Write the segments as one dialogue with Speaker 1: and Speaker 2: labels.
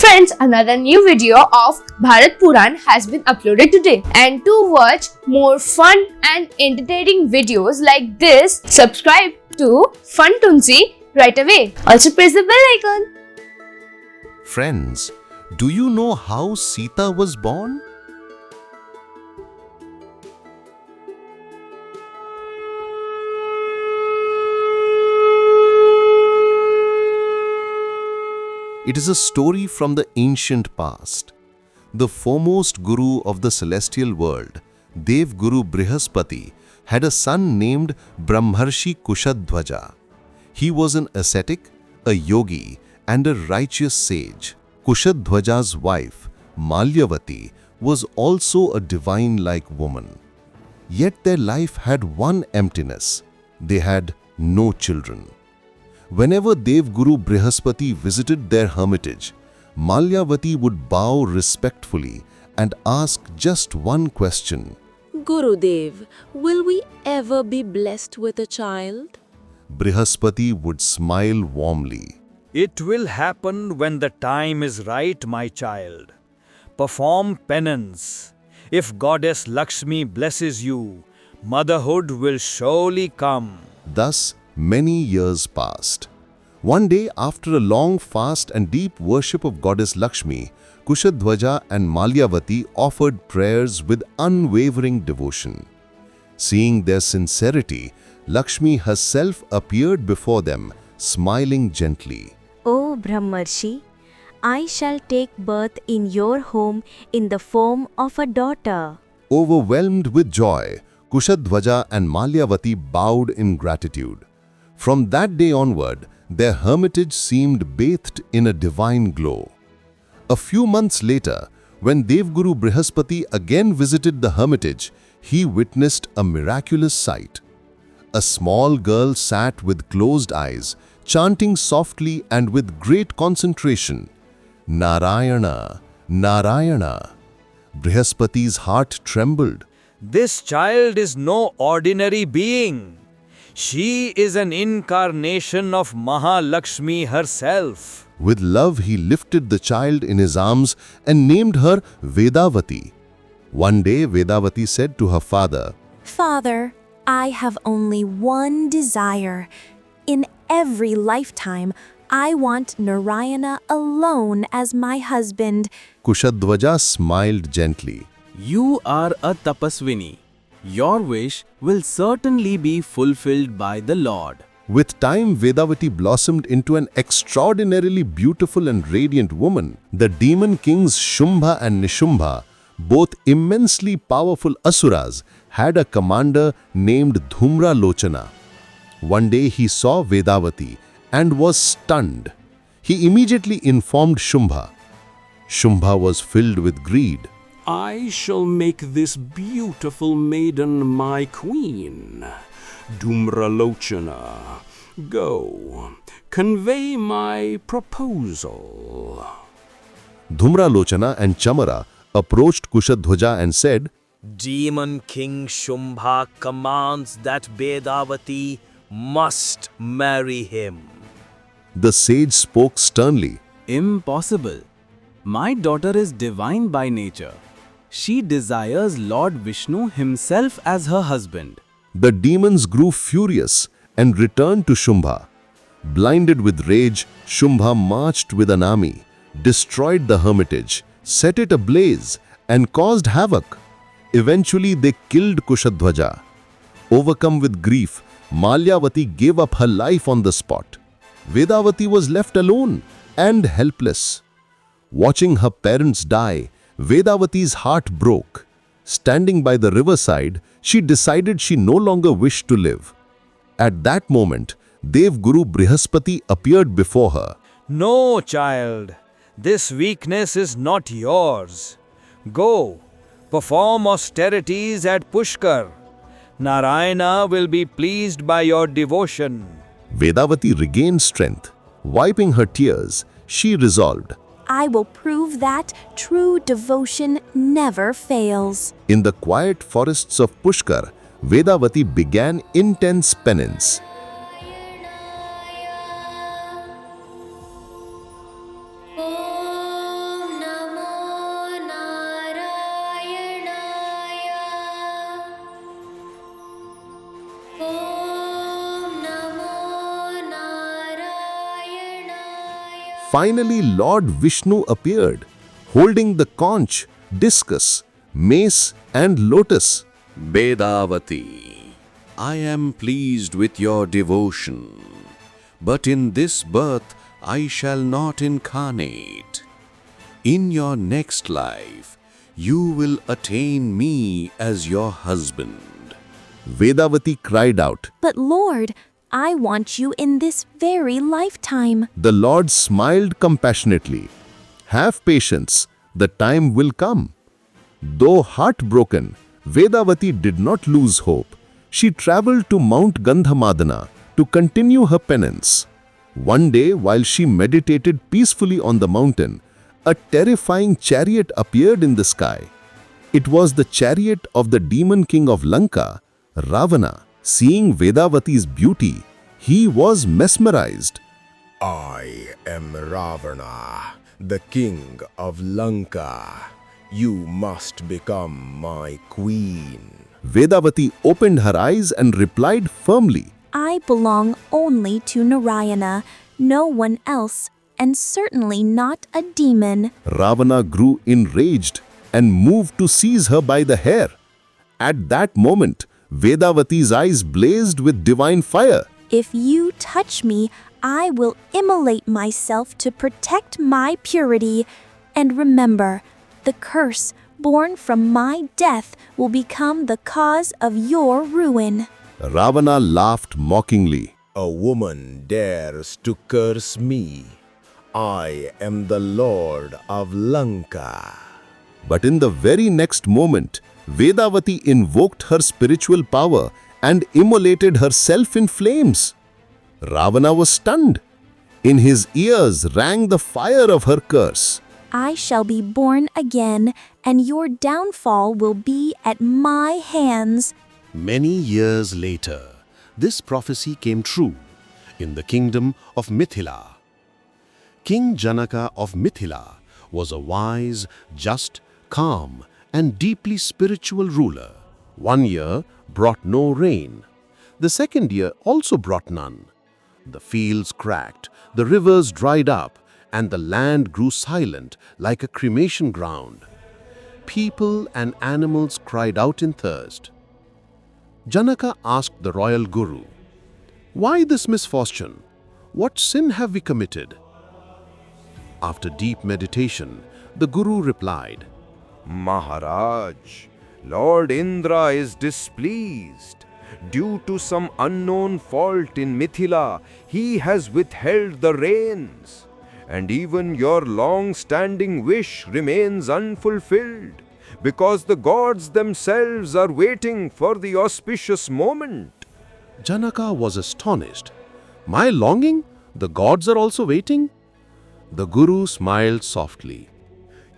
Speaker 1: Friends, another new video of Bharat Puran has been uploaded today. And to watch more fun and entertaining videos like this, subscribe to Fun Toonsy right away. Also press the bell icon.
Speaker 2: Friends, do you know how Sita was born? It is a story from the ancient past. The foremost guru of the celestial world, Dev Guru Brihaspati, had a son named Brahmarshi Kushadhwaja. He was an ascetic, a yogi, and a righteous sage. Kushadhwaja's wife, Malyavati, was also a divine-like woman. Yet their life had one emptiness. They had no children. Whenever Dev Guru Brihaspati visited their hermitage, Malyavati would bow respectfully and ask just one question.
Speaker 3: Gurudev, will we ever be blessed with a child?
Speaker 2: Brihaspati would smile warmly.
Speaker 4: It will happen when the time is right, my child. Perform penance. If Goddess Lakshmi blesses you, motherhood will surely come.
Speaker 2: Thus, many years passed. One day, after a long fast and deep worship of Goddess Lakshmi, Kushadhwaja and Malyavati offered prayers with unwavering devotion. Seeing their sincerity, Lakshmi herself appeared before them, smiling gently.
Speaker 5: O Brahmarshi, I shall take birth in your home in the form of a daughter.
Speaker 2: Overwhelmed with joy, Kushadhwaja and Malyavati bowed in gratitude. From that day onward, their hermitage seemed bathed in a divine glow. A few months later, when Devguru Brihaspati again visited the hermitage, he witnessed a miraculous sight. A small girl sat with closed eyes, chanting softly and with great concentration, Narayana, Narayana. Brihaspati's heart trembled.
Speaker 4: This child is no ordinary being. She is an incarnation of Mahalakshmi herself.
Speaker 2: With love, he lifted the child in his arms and named her Vedavati. One day, Vedavati said to her father,
Speaker 5: Father, I have only one desire. In every lifetime, I want Narayana alone as my husband.
Speaker 2: Kushadhwaja smiled gently.
Speaker 6: You are a tapaswini. Your wish will certainly be fulfilled by the Lord.
Speaker 2: With time, Vedavati blossomed into an extraordinarily beautiful and radiant woman. The demon kings Shumbha and Nishumbha, both immensely powerful asuras, had a commander named Dhumra Lochana. One day he saw Vedavati and was stunned. He immediately informed Shumbha. Shumbha was filled with greed.
Speaker 7: I shall make this beautiful maiden my queen. Dhumralochana, go, convey my proposal.
Speaker 2: Dhumralochana and Chamara approached Kushadhwaja and said,
Speaker 8: Demon King Shumbha commands that Vedavati must marry him.
Speaker 2: The sage spoke sternly.
Speaker 6: Impossible. My daughter is divine by nature. She desires Lord Vishnu himself as her husband.
Speaker 2: The demons grew furious and returned to Shumbha. Blinded with rage, Shumbha marched with an army, destroyed the hermitage, set it ablaze, and caused havoc. Eventually, they killed Kushadhwaja. Overcome with grief, Malyavati gave up her life on the spot. Vedavati was left alone and helpless. Watching her parents die, Vedavati's heart broke. Standing by the riverside, she decided she no longer wished to live. At that moment, Dev Guru Brihaspati appeared before her.
Speaker 4: No, child. This weakness is not yours. Go, perform austerities at Pushkar. Narayana will be pleased by your devotion.
Speaker 2: Vedavati regained strength. Wiping her tears, she resolved,
Speaker 5: I will prove that true devotion never fails.
Speaker 2: In the quiet forests of Pushkar, Vedavati began intense penance. Finally, Lord Vishnu appeared, holding the conch, discus, mace and lotus.
Speaker 7: Vedavati, I am pleased with your devotion, but in this birth I shall not incarnate. In your next life, you will attain me as your husband.
Speaker 2: Vedavati cried out.
Speaker 5: But Lord, I want you in this very lifetime.
Speaker 2: The Lord smiled compassionately. Have patience, the time will come. Though heartbroken, Vedavati did not lose hope. She traveled to Mount Gandhamadana to continue her penance. One day, while she meditated peacefully on the mountain, a terrifying chariot appeared in the sky. It was the chariot of the demon king of Lanka, Ravana. Seeing Vedavati's beauty, he was mesmerized.
Speaker 9: I am Ravana, the king of Lanka. You must become my queen.
Speaker 2: Vedavati opened her eyes and replied firmly.
Speaker 5: I belong only to Narayana, no one else, and certainly not a demon.
Speaker 2: Ravana grew enraged and moved to seize her by the hair. At that moment, Vedavati's eyes blazed with divine fire.
Speaker 5: If you touch me, I will immolate myself to protect my purity. And remember, the curse born from my death will become the cause of your ruin.
Speaker 2: Ravana laughed mockingly.
Speaker 9: A woman dares to curse me. I am the Lord of Lanka.
Speaker 2: But in the very next moment, Vedavati invoked her spiritual power and immolated herself in flames. Ravana was stunned. In his ears rang the fire of her curse.
Speaker 5: I shall be born again, and your downfall will be at my hands.
Speaker 10: Many years later, this prophecy came true in the kingdom of Mithila. King Janaka of Mithila was a wise, just, calm, and deeply spiritual ruler. 1 year brought no rain. The second year also brought none. The fields cracked, the rivers dried up, and the land grew silent like a cremation ground. People and animals cried out in thirst. Janaka asked the royal guru, "Why this misfortune? What sin have we committed?" After deep meditation, the guru replied,
Speaker 4: Maharaj, Lord Indra is displeased. Due to some unknown fault in Mithila, he has withheld the rains. And even your long-standing wish remains unfulfilled, because the gods themselves are waiting for the auspicious moment.
Speaker 10: Janaka was astonished. My longing? The gods are also waiting? The guru smiled softly.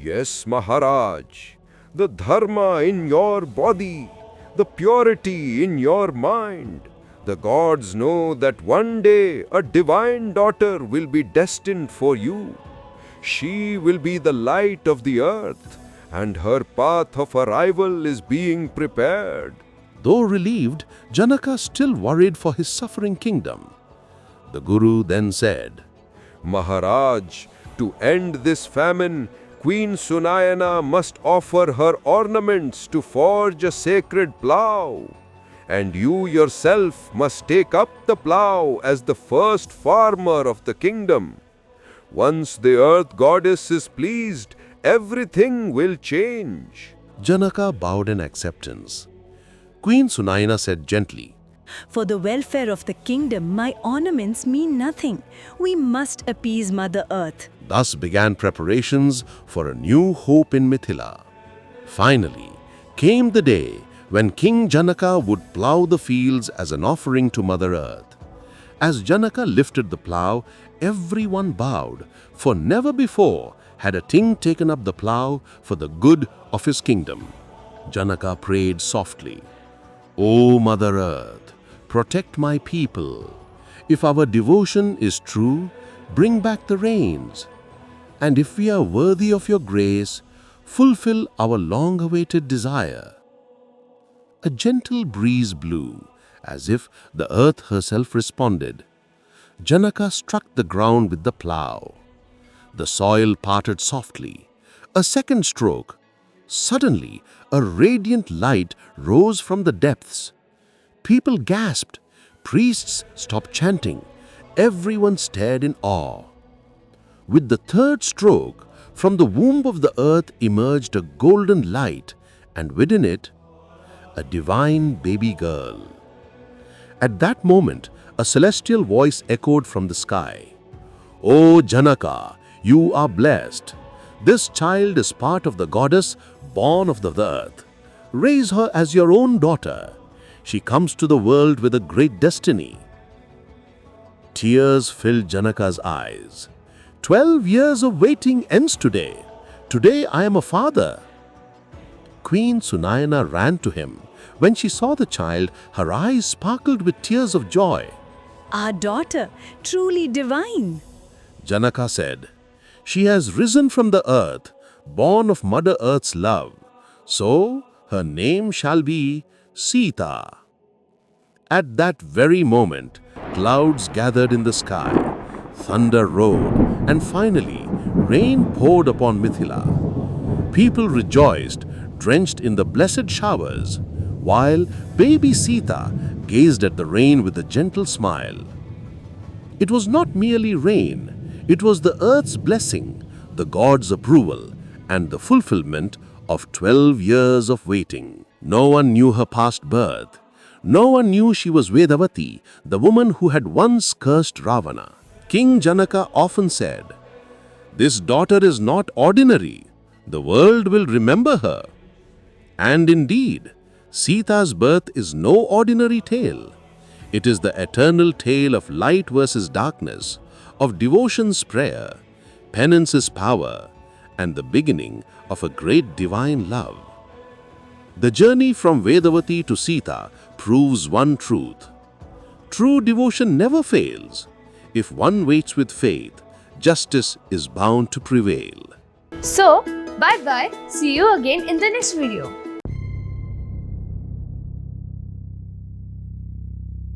Speaker 4: Yes, Maharaj, the dharma in your body, the purity in your mind. The gods know that one day a divine daughter will be destined for you. She will be the light of the earth, and her path of arrival is being prepared.
Speaker 10: Though relieved, Janaka still worried for his suffering kingdom. The guru then said,
Speaker 4: Maharaj, to end this famine, Queen Sunayana must offer her ornaments to forge a sacred plough. And you yourself must take up the plough as the first farmer of the kingdom. Once the earth goddess is pleased, everything will change.
Speaker 10: Janaka bowed in acceptance. Queen Sunayana said gently,
Speaker 11: For the welfare of the kingdom, my ornaments mean nothing. We must appease Mother Earth.
Speaker 10: Thus began preparations for a new hope in Mithila. Finally came the day when King Janaka would plough the fields as an offering to Mother Earth. As Janaka lifted the plough, everyone bowed, for never before had a king taken up the plough for the good of his kingdom. Janaka prayed softly, O Mother Earth, protect my people. If our devotion is true, bring back the rains. And if we are worthy of your grace, fulfill our long-awaited desire. A gentle breeze blew, as if the earth herself responded. Janaka struck the ground with the plough. The soil parted softly. A second stroke. Suddenly, a radiant light rose from the depths. People gasped. Priests stopped chanting. Everyone stared in awe. With the third stroke, from the womb of the earth emerged a golden light, and within it, a divine baby girl. At that moment, a celestial voice echoed from the sky. "O Janaka, you are blessed. This child is part of the goddess born of the earth. Raise her as your own daughter. She comes to the world with a great destiny." Tears filled Janaka's eyes. 12 years of waiting ends today. Today I am a father. Queen Sunayana ran to him. When she saw the child, her eyes sparkled with tears of joy.
Speaker 11: Our daughter, truly divine.
Speaker 10: Janaka said, "She has risen from the earth, born of Mother Earth's love. So her name shall be Sita." At that very moment, clouds gathered in the sky, thunder roared, and finally, rain poured upon Mithila. People rejoiced, drenched in the blessed showers, while baby Sita gazed at the rain with a gentle smile. It was not merely rain, it was the earth's blessing, the God's approval, and the fulfillment of 12 years of waiting. No one knew her past birth. No one knew she was Vedavati, the woman who had once cursed Ravana. King Janaka often said, "This daughter is not ordinary. The world will remember her." And indeed, Sita's birth is no ordinary tale. It is the eternal tale of light versus darkness, of devotion's prayer, penance's power, and the beginning of a great divine love. The journey from Vedavati to Sita proves one truth. True devotion never fails. If one waits with faith, justice is bound to prevail.
Speaker 1: So, bye bye. See you again in the next video.